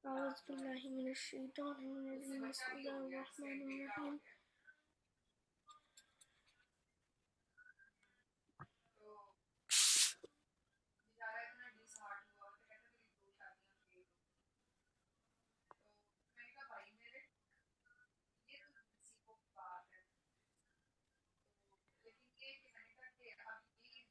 أعوذ بالله من الشيطان الرجيم بسم الله الرحمن الرحيم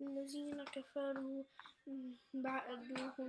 الذين كفروا بعضهم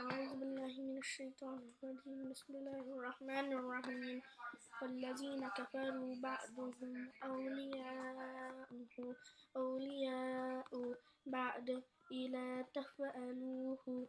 أعوذ بالله من الشيطان الرجيم بسم الله الرحمن الرحيم والذين كفروا بعضهم أولياء بعد إلى تفعلوه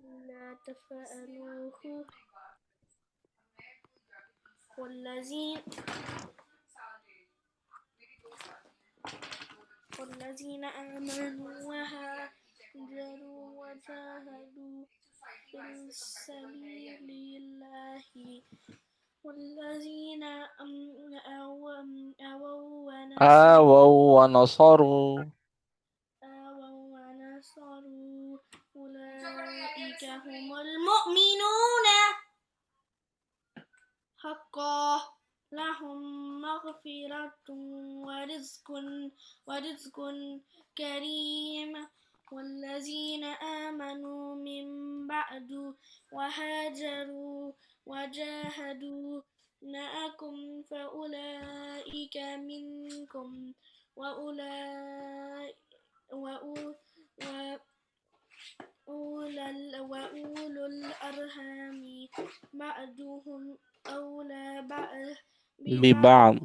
إلا تفعلوه والذين آمنوا وهاجروا وجاهدوا في سبيل الله والذين آووا ونصروا آووا ونصروا أولئك هم المؤمنون حقا لهم مغفرة ورزق كريم والذين آمنوا من بعد وهاجروا وجاهدوا معكم فأولئك منكم وأولئك وأولو الأرحام بعضهم أولى ببعض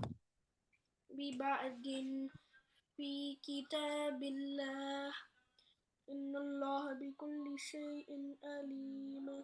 ببعض في كتاب الله إن الله بكل شيء عليم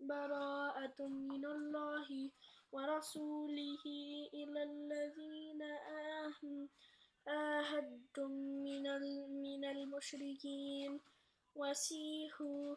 براءة من الله ورسوله إلى الذين آهدتم من المشركين وسيحوا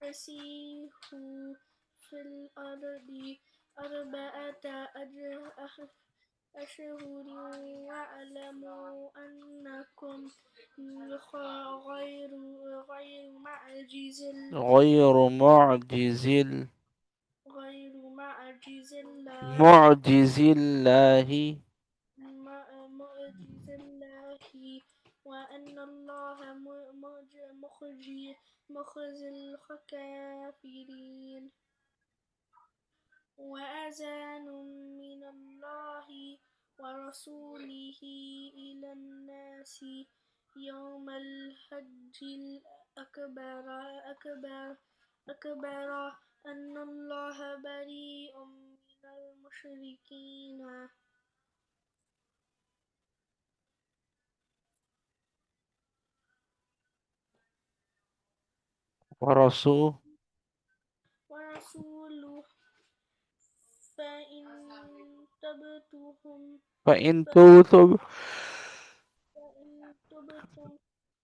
فسيحوا في الأرض أربعة أشهر واعلموا أنكم غير معجز غير معجز الله معجز الله معجز الله وأن الله مخزي الكافرين وأذان من الله ورسوله إلى الناس يوم الحج الأكبر أن الله بريء من المشركين ورسوله فإن تبتم فإن توتم فإن تبتم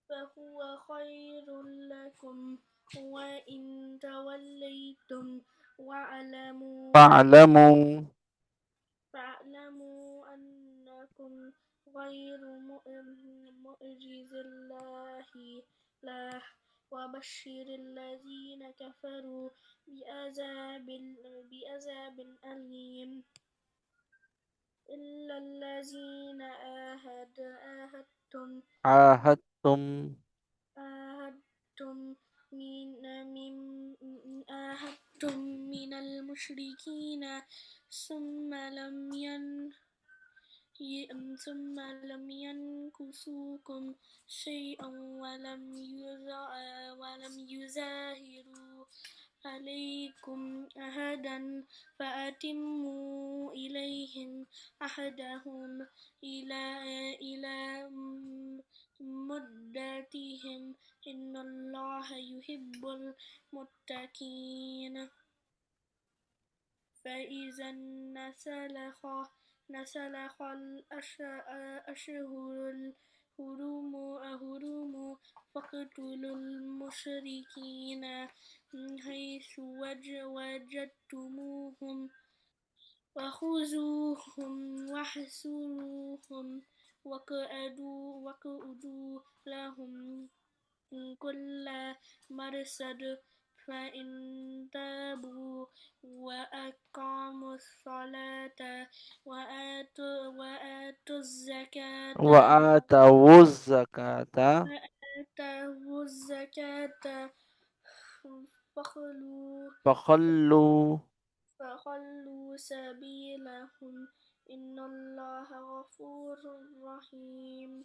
فهو خير لكم وإن توليتم فاعلموا فاعلموا أنكم غير معجز الله لا وبشر الذين كفروا بعذاب أليم إلا الذين عاهدتم عاهدتم عاهدتم من المشركين ثم لم ينكثوكم شيئا ولم يظاهروا عليكم أحدا فأتموا إليهم أحدهم إلى مدتهم إن الله يحب المتقين فإذا نسلخ الأشهر أهرم فاقتلوا المشركين حيث وجدتموهم وخذوهم واحصروهم واقعدوا لهم كل مرصد فإن تابوا وأقاموا الصلاة وآتوا الزكاة وآتوا الزكاة وآتوا الزكاة فخلوا فخلوا فخلوا سبيلهم إن الله غفور رحيم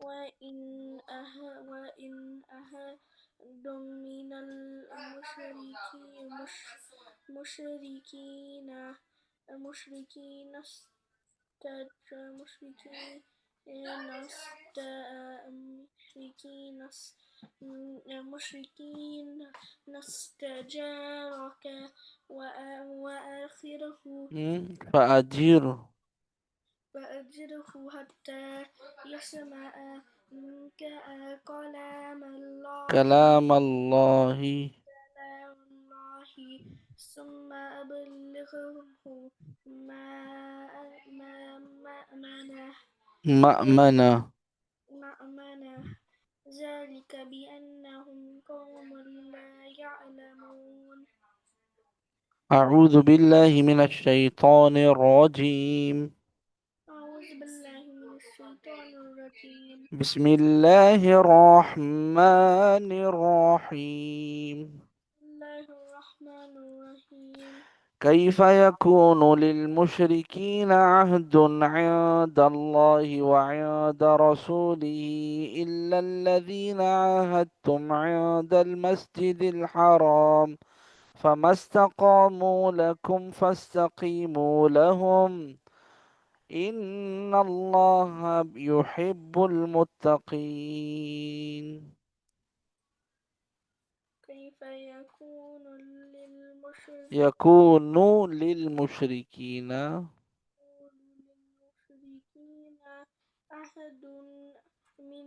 وإن أحد من المشركين استجارك فأجير فأجره حتى يسمع منك كلام الله كلام الله ثم أبلغه مأمنه مأمنة مأمنه ذلك بأنهم قوم لا يعلمون أعوذ بالله من الشيطان الرجيم أعوذ بالله من الشيطان الرجيم بسم الله الرحمن الرحيم بسم الله الرحمن الرحيم كيف يكون للمشركين عهد عند الله وعند رسوله إلا الذين عاهدتم عند المسجد الحرام فما استقاموا لكم فاستقيموا لهم إن الله يحب المتقين كيف يكون للمشركين للمشركين عهد من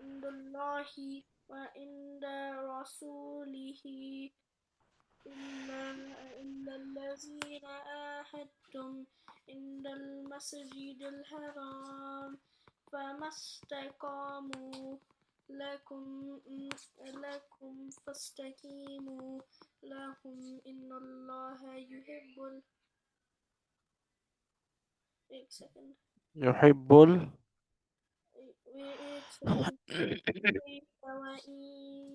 عند الله وعند رسوله إلا الذين عاهدتم عند المسجد الحرام فما استقاموا لكم فاستقيموا لهم إن الله يحب wait a second يحب wait a second كيف وإن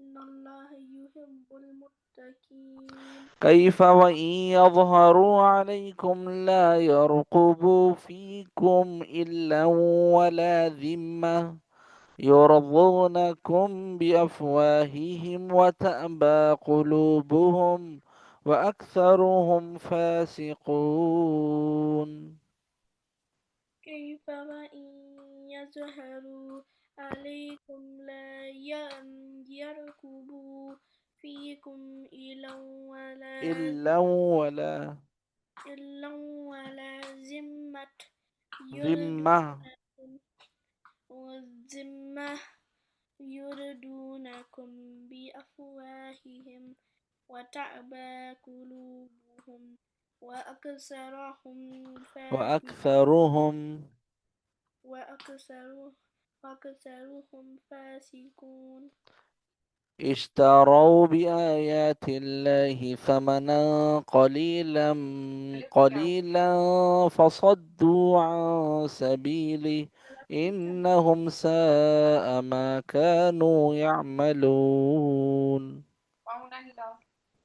إن الله يحب المتقين كيف وإن يظهروا عليكم لا يرقبوا فيكم إلا ولا ذمة يرضونكم بأفواههم وتأبى قلوبهم وأكثرهم فاسقون كيف وإن يظهروا عليكم لا يركبوا فيكم إلا ولا ذمة ذمة يردونكم والذمة يردونكم بأفواههم وتأبى قلوبهم وأكثرهم وأكثرهم وأكثر وأكثرهم فاسقون اشتروا بآيات الله ثمنا قليلا فصدوا عن سبيله إنهم ساء ما كانوا يعملون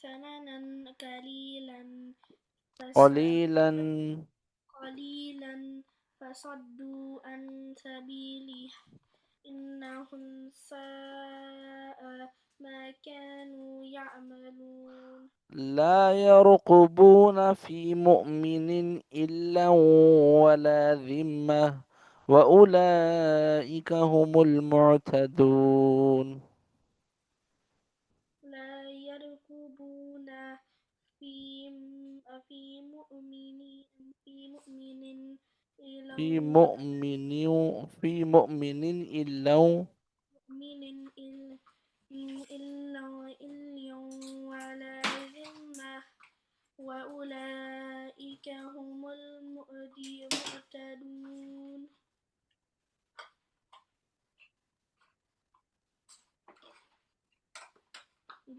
ثمنا قليلا قليلا فصدوا عن سبيله إنهم ساء ما كانوا يعملون لا يرقبون في مؤمن إلا ولا ذمة وأولئك هم المعتدون. لا يرقبون في في مؤمن في مؤمن إلا في ولا مؤمن في مؤمن إلا مؤمن إلا ولا ذمة وأولئك هم المعتدون.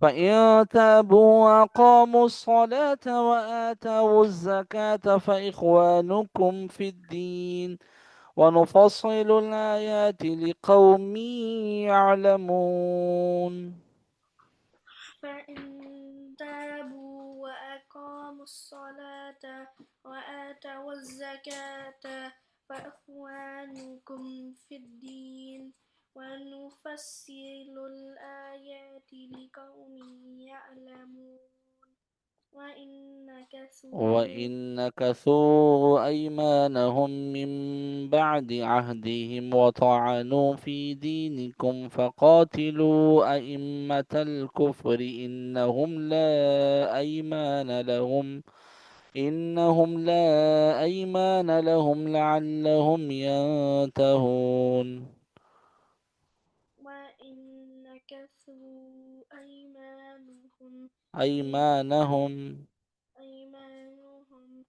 فإن تابوا وأقاموا الصلاة وآتوا الزكاة فإخوانكم في الدين ونفصل الآيات لقوم يعلمون. فإن تابوا وأقاموا الصلاة وآتوا الزكاة فإخوانكم في الدين ونفصل الآيات لقوم يعلمون. وإن نكثوا وإن نكثوا أيمانهم من بعد عهدهم وطعنوا في دينكم فقاتلوا أئمة الكفر إنهم لا أيمان لهم لعلهم ينتهون. وإن نكثوا من أيمانهم أيمانهم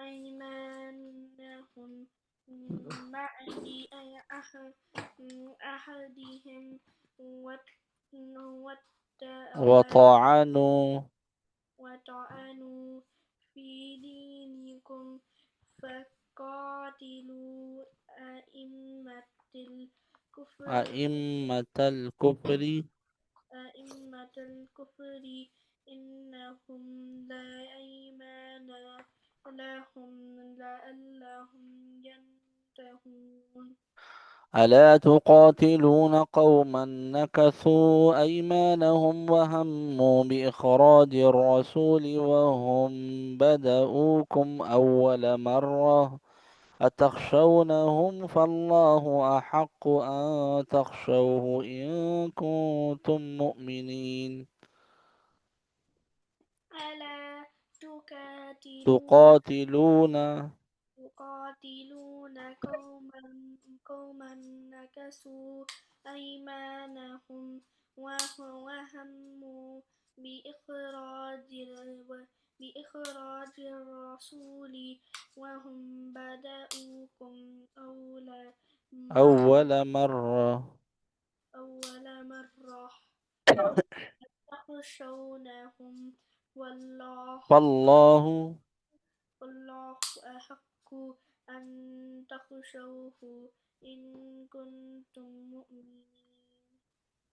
أيمانهم من بعد أحدهم وطعنوا وطعنوا في دينكم فقاتلوا أئمة الكفر أئمة الكفر إنهم لا أيمان لهم لعلهم ينتهون. ألا تقاتلون قوما نكثوا أيمانهم وهموا بإخراج الرسول وهم بدؤوكم أول مرة أتخشونهم فالله أحق أن تخشوه إن كنتم مؤمنين. ألا تقاتلون تقاتلون قوما نكثوا أيمانهم وهموا بإخراج الرسول وهم بدؤوكم أول مرة أول مرة تخشونهم والله فالله والله أحق أن تخشوه إن كنتم مؤمنين.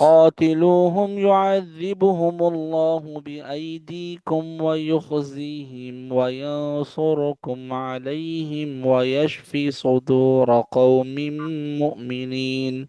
قاتلوهم يعذبهم الله بأيديكم ويخزيهم وينصركم عليهم ويشفي صدور قوم مؤمنين.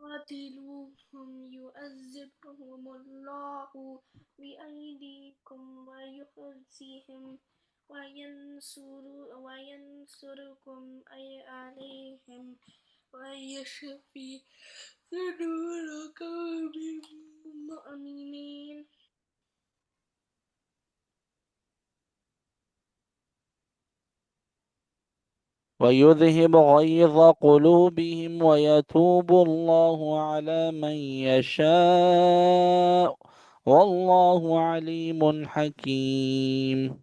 قاتلوهم يعذبهم الله بأيديكم ويخزيهم وينصركم أي عليهم ويشفي صدور قوم مؤمنين. ويذهب غيظ قلوبهم ويتوب الله على من يشاء والله عليم حكيم.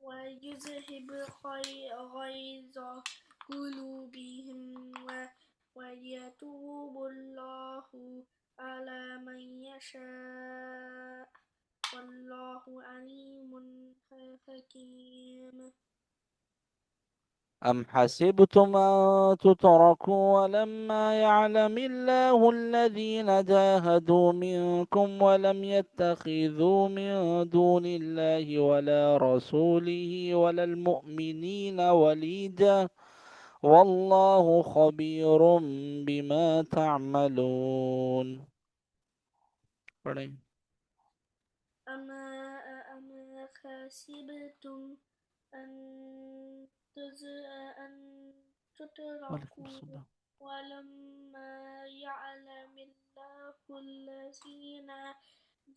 ويذهب غيظ قلوبهم ويتوب الله على من يشاء والله عليم حكيم. أم حسبتم أن تتركوا ولما يعلم الله الذين جاهدوا منكم ولم يتخذوا من دون الله ولا رسوله ولا المؤمنين وليجا والله خبير بما تعملون. پڑھیں. أما حسبتم أن أن وعلیکم تتركوا السلام. ولما يعلم الله الذين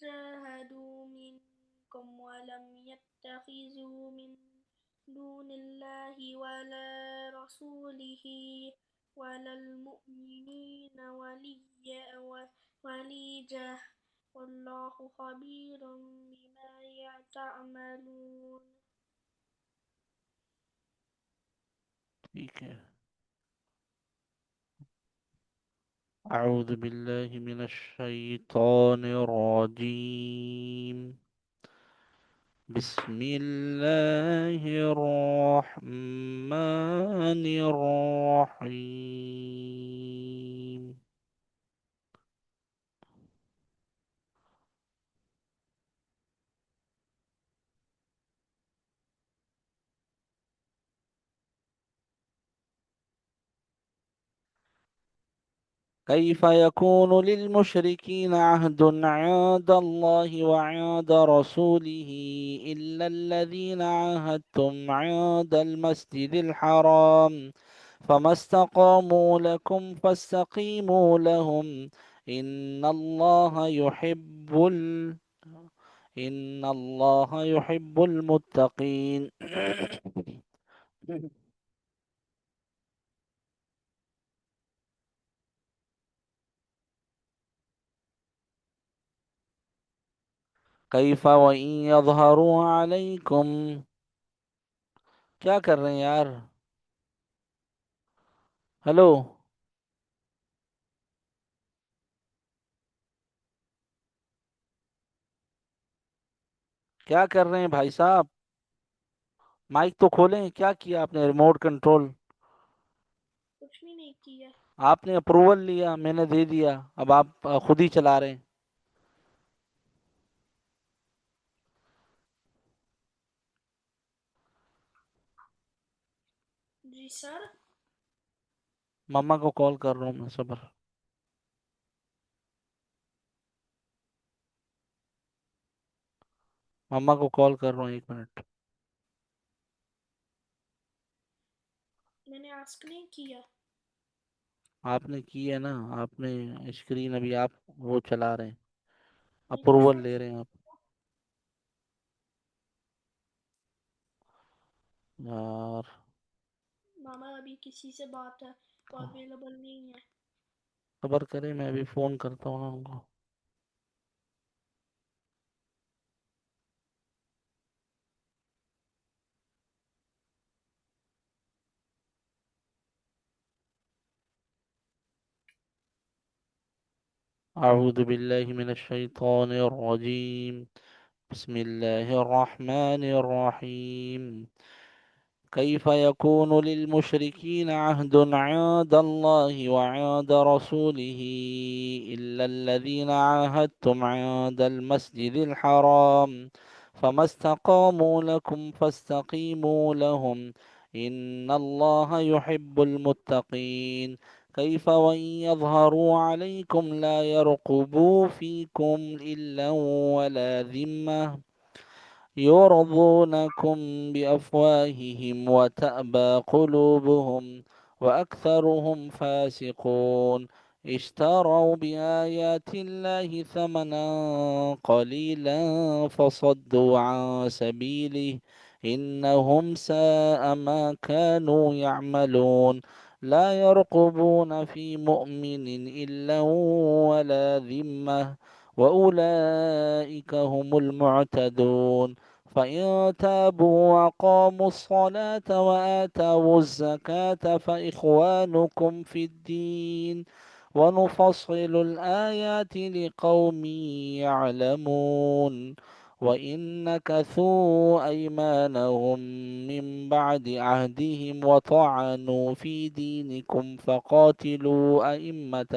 جاهدوا منكم ولم يتخذوا من دون الله ولا رسوله ولا المؤمنين وليجة والله خبير بما تعملون. ٹھیک ہے. أعوذ بالله من الشيطان الرجيم. بسم الله الرحمن الرحيم. كيف يكون للمشركين عهد عند الله وعند رسوله إلا الذين عاهدتم عند المسجد الحرام فما استقاموا لكم فاستقيموا لهم إن الله إن الله يحب المتقين. كيف وإن يظهروا عليكم. کیا کر رہے ہیں یار؟ ہلو. کیا کر رہے ہیں بھائی صاحب؟ مائک تو کھولیں. کیا کیا آپ نے؟ Remote control. کچھ بھی نہیں کیا. آپ نے اپروول لیا، میں نے دے دیا، اب آپ خود ہی چلا رہے ہیں. جی سر. مما کو کال کر رہا ہوں میں. صبر. مما کو کال کر رہا ہوں، 1 منٹ. میں نے آسک نہیں کیا. آپ نے کی ہے نا. آپ نے اسکرین ابھی آپ وہ چلا رہے ہیں، لیکن اپروول سر لے رہے ہیں آپ. یار ماما ابھی کسی سے بات ہے، وہ اویلیبل نہیں ہے. خبر کرے، میں ابھی فون کرتا ہوں نا ان کو. اعوذ باللہ من الشیطان الرجیم. بسم اللہ الرحمن الرحیم. كيف يكون للمشركين عهد عند الله وعند رسوله إلا الذين عاهدتم عند المسجد الحرام فما استقاموا لكم فاستقيموا لهم إن الله يحب المتقين. كيف وإن يظهروا عليكم لا يرقبوا فيكم إلا ولا ذمة يرضونكم بأفواههم وتأبى قلوبهم وأكثرهم فاسقون. اشتروا بآيات الله ثمنا قليلا فصدوا عن سبيله إنهم ساء ما كانوا يعملون. لا يرقبون في مؤمن إلا ولا ذمة وأولئك هم المعتدون. فإن تابوا وأقاموا الصلاة وآتوا الزكاة فإخوانكم في الدين ونفصل الآيات لقوم يعلمون. وإن نكثوا أيمانهم من بعد عهدهم وطعنوا في دينكم فقاتلوا أئمة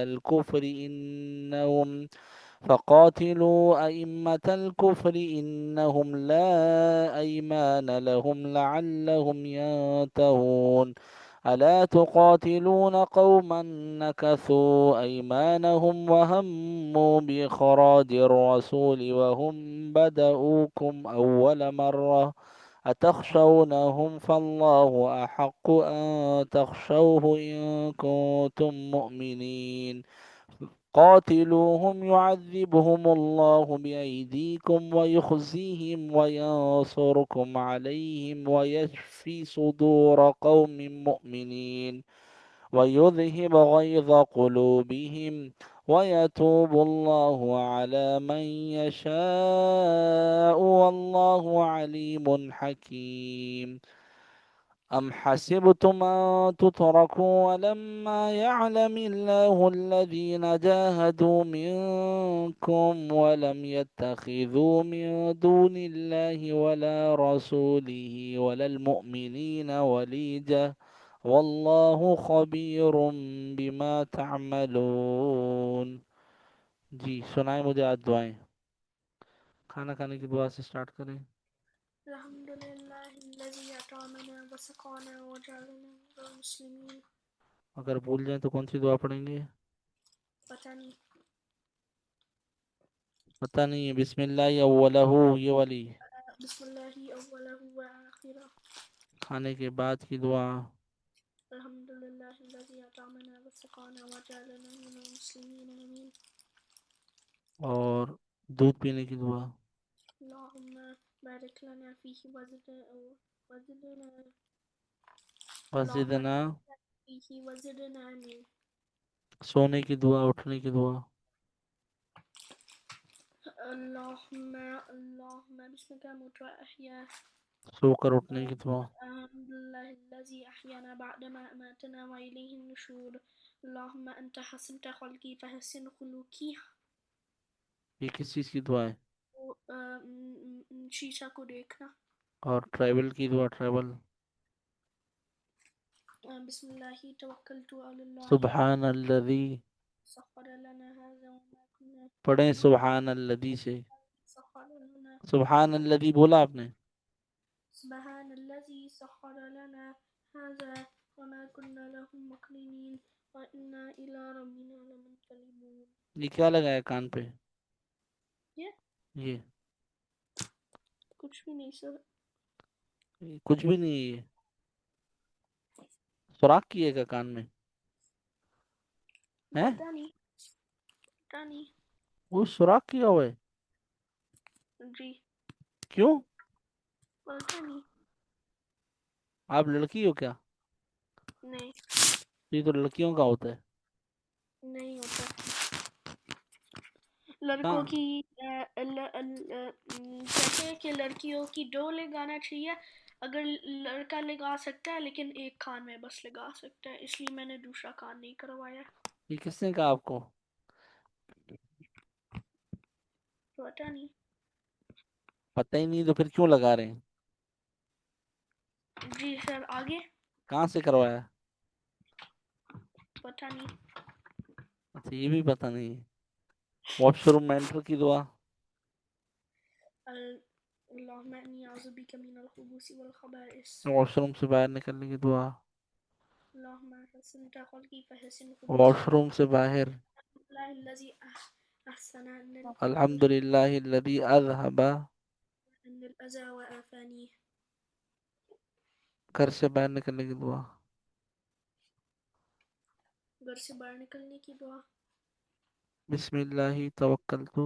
الكفر إنهم لا أيمان لهم لعلهم ينتهون. ألا تقاتلون قوما نكثوا أيمانهم وهموا بإخراج الرسول وهم بدؤوكم أول مرة أتخشونهم فالله أحق أن تخشوه إن كنتم مؤمنين. قاتلوهم يعذبهم الله بأيديكم ويخزيهم وينصركم عليهم ويشفي صدور قوم مؤمنين ويذهب غيظ قلوبهم ويتوب الله على من يشاء والله عليم حكيم. أم حسبتم أن تتركوا ولما يعلم الله الذين جاهدوا منكم ولم يتخذوا من دون الله ولا رسوله ولا المؤمنين وليجة والله خبير بما تعملون. جی سنائیں مجھے آج دعائیں. کھانا کھانے کی دعا سے سٹارٹ کریں. الحمد للہ الذی اطعمنا وسقانا وجعلنا من المسلمین. اگر بھول جائیں تو کون سی دعا پڑھیں گے؟ پتہ نہیں. پتہ نہیں ہے. بسم اللہ اولہ یہ والی. بسم اللہ اولہ وآخرہ. کھانے کے بعد کی دعا. الحمد للہ الذی اطعمنا وسقانا وجعلنا من المسلمین. آمین. اور دودھ پینے کی دعا. اللہم بارک لنا فیہ وزدنا اللہم وزدنا. بارک لنا فیہ وزدنا. آمین. سونے کی دعا. اٹھنے کی دعا. اللہم بسمک اموت واحیا. سو کر اٹھنے کی دعا. الحمد للہ الذی احیانا بعدما اماتنا والیہ النشور. اللہم انت حسنت خلقی فحسن خلوقی. یہ کس چیز کی دعا ہے؟ شیشہ کو دیکھنا. اور ٹریول کی دعا. ٹریول. بسم اللہ توکلت علی اللہ سبحان الذی. سخر لنا هذا وما كنا پڑھیں له سبحان الذی سے. سخر لنا سبحان الذی بولا آپ نے. سبحان الذي سخر لنا هذا وما كنا له مقرنين وإنا إلى ربنا لمنقلبون. یہ کیا لگا ہے کان پہ؟ یہ کچھ بھی نہیں سر. کچھ بھی نہیں ہے. یہ سوراخ کیے گا کان میں ہے؟ پتہ نہیں. پتہ نہیں. وہ سوراخ کیا ہوا ہے. جی. کیوں؟ پتہ نہیں. آپ لڑکی ہو کیا؟ نہیں. یہ تو لڑکیوں کا ہوتا ہے. نہیں ہوتا. لڑکوں ہاں. کی کہتے ہیں کہ لڑکیوں کی دو لگانا چاہیے. اگر لڑکا لگا سکتا ہے لیکن ایک کان میں بس لگا سکتا ہے، اس لیے میں نے دوسرا کان نہیں کروایا. یہ کس نے کہا آپ کو؟ پتہ نہیں. پتہ ہی نہیں تو پھر کیوں لگا رہے ہیں؟ جی سر. آگے. کہاں سے کروایا؟ پتہ نہیں. اچھا یہ بھی پتہ نہیں. واش روم میں انٹر کی دعا. اللہم انی اعوذ بک من الخبث والخبائث. واش روم سے باہر نکلنے کی دعا. اللہم حسنت خلقی فحسن واش خلقی. روم سے باہر. اللہ الذی احسن الحمد للہ الذی اذهب. ان الاذى وآفانی. گھر سے باہر نکلنے کی دعا. گھر سے باہر نکلنے کی دعا. بسم اللہ توکلت.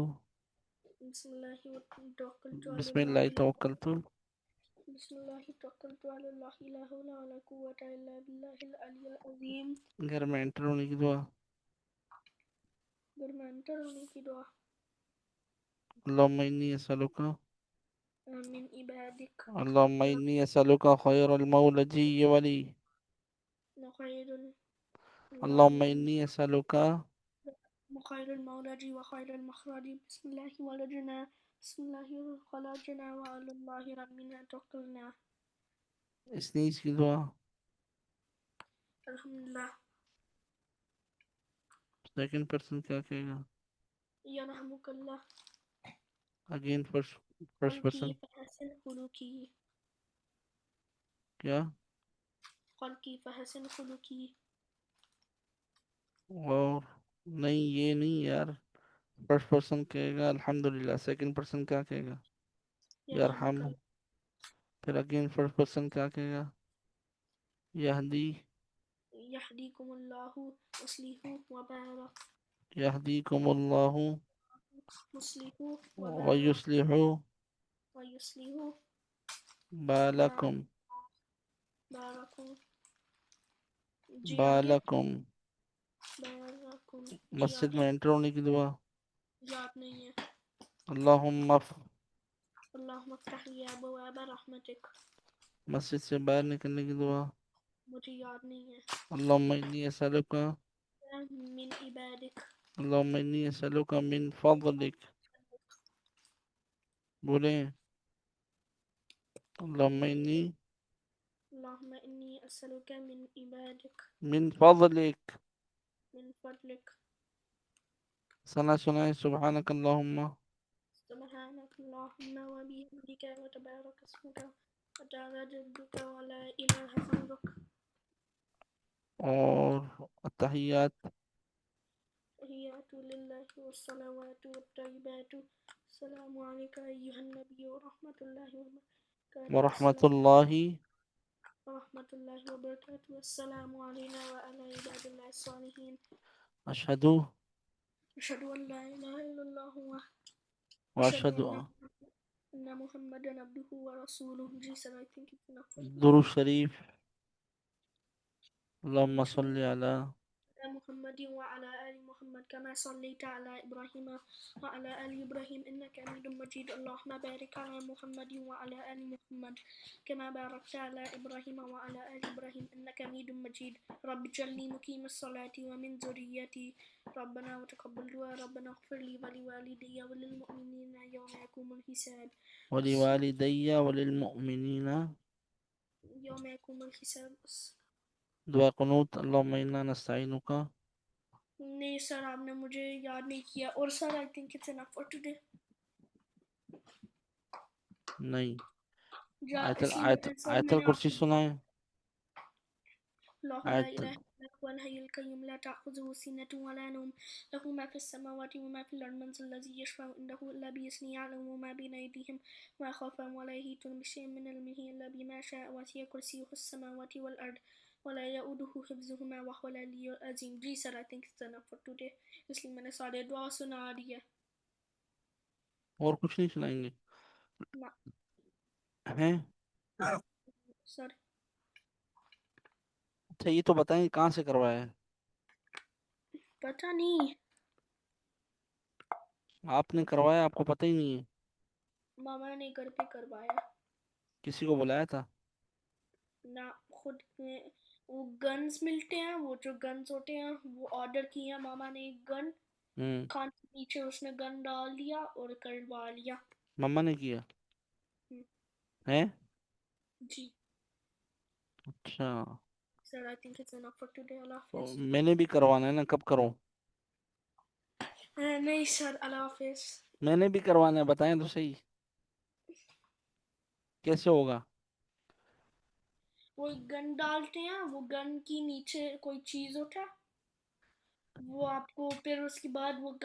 بسم اللہ توکلت علی بسم اللہ اللہ. توکلت. بسم اللہ توکلت علی اللہ لا حول ولا قوة الا باللہ العلی العظیم. گھر میں انٹر ہونے کی دعا. گھر میں انٹر ہونے کی دعا. اللہم انی اسألک. من عبادک اللہم انی اسألک خیر المولجی ولی. خیر اللہم اللہم انی اسألک. خیر المولج وخیر المخرج. بسم اللہ ولجنا بسم الله خلقنا وعلى الله ربنا توكلنا. اسنیز کی دعا. الحمد لله. سیکنڈ پرسن کیا کہے گا؟ يرحمك الله. اگین فرسٹ پرسن خلقي فحسن خلقي. کیا؟ خلقي فحسن خلقي. اور نہیں یہ نہیں یار. فرسٹ پرسن کہے گا الحمدللہ. سیکنڈ پرسن کیا کہے گا؟ يرحمك یرحم. الله. پھر اگین فرسٹ پرسن کیا کہے گا؟ یہدی. يهديكم الله. أصلحوا وبارك. یہدیکم اللہ مصلحوا وبارك. ویصلح ويصلحوا بالکم. باركم. جی آگے. بالکم. باركم. جی مسجد آگے. میں انٹر ہونے کی دعا. یاد نہیں ہے. اللہم اللهم افتح لي أبواب رحمتك. مسجد سے باہر نکلنے کی دعا. مجھے یاد نہیں ہے. اللہم انی اسألک من عبادك. اللہم انی اسألک من فضلک. بولیں. اللہم انی اللهم إني أسألك من عبادك. من فضلک. من فضلك. سنا سنائے سبحانک اللہم. سبحانك اللهم وبحمدك وتبارك اسمك وتعالى جدك ولا إله غيرك. اور التحیات. تحيات لله والصلوات والطيبات. السلام عليك أيها النبي ورحمة الله وبركاته. ورحمۃ السلام اللہ ورحمة الله وبركاته. السلام علينا وعلى عباد الله الصالحين. اشہد أشهد أن لا إله إلا الله وأشهد واشہد. أن محمدا عبده ورسوله. Jesus, I think it's enough for today. درود شریف. اللہم صلی علی محمد وعلى آل محمد كما صليت على إبراهيم وعلى آل إبراهيم إنك حميد مجيد. اللهم بارك على محمد وعلى آل محمد كما باركت على إبراهيم وعلى آل إبراهيم إنك حميد مجيد. رب اجعلني مقيم الصلاة ومن ذريتي ربنا وتقبل دعاء. ربنا اغفر لي ولوالدي وللمؤمنين يوم يقوم الحساب. ولوالدی وللمؤمنین. يوم يقوم الحساب. دعا قنوت. اللہم انا نستعینک. نہیں سر آپ نے مجھے یاد نہیں کیا. اور سر I think it's enough for today. نہیں. سر آیت میں نے آپ الکرسی کو سنائے. اللہ لا آیت الہ الا هو الحي القيوم لا تأخذه سنة ولا نوم له ما في السماوات وما في الأرض من ذا الذي يشفع عنده إلا بإذنه يعلم ما بين أيديهم وما خلفهم ولا يحيطون بشيء من علمه إلا بما شاء وسع كرسيه السماوات والأرض ولا يؤوده حفظهما وهو العلي العظيم. جی سر I think it's enough for today. اس لیے میں نے سارے دعا سنا دی ہے. اور کچھ نہیں سنائیں گے نہ ہیں؟ سر اچھا یہ تو بتائیں کہاں سے کروایا ہے؟ پتہ نہیں. آپ نے کروایا آپ کو پتہ ہی نہیں ہے؟ ماما نے گھر پہ کروایا. کسی کو بلایا تھا؟ نہ خود نے. وہ گنز ملتے ہیں وہ جو گنز ہوتے ہیں وہ آرڈر کیے ہیں. ماما نے ایک گن کھان کے پیچھے اس نے گن ڈال دیا اور کروا لیا. مما نے کیا ہم، ہے؟ جی اچھا سر I think it's enough for today. اللہ تو حافظ. میں نے بھی کروانا ہے نا. کب کروں؟ نہیں سر اللہ حافظ. میں نے بھی کروانا ہے. بتائیں تو صحیح کیسے ہوگا؟ وہ گن ڈالتے ہیں وہ گن کی نیچے کوئی چیز ہوتا ہے وہ آپ کو پھر اس کے بعد وہ گن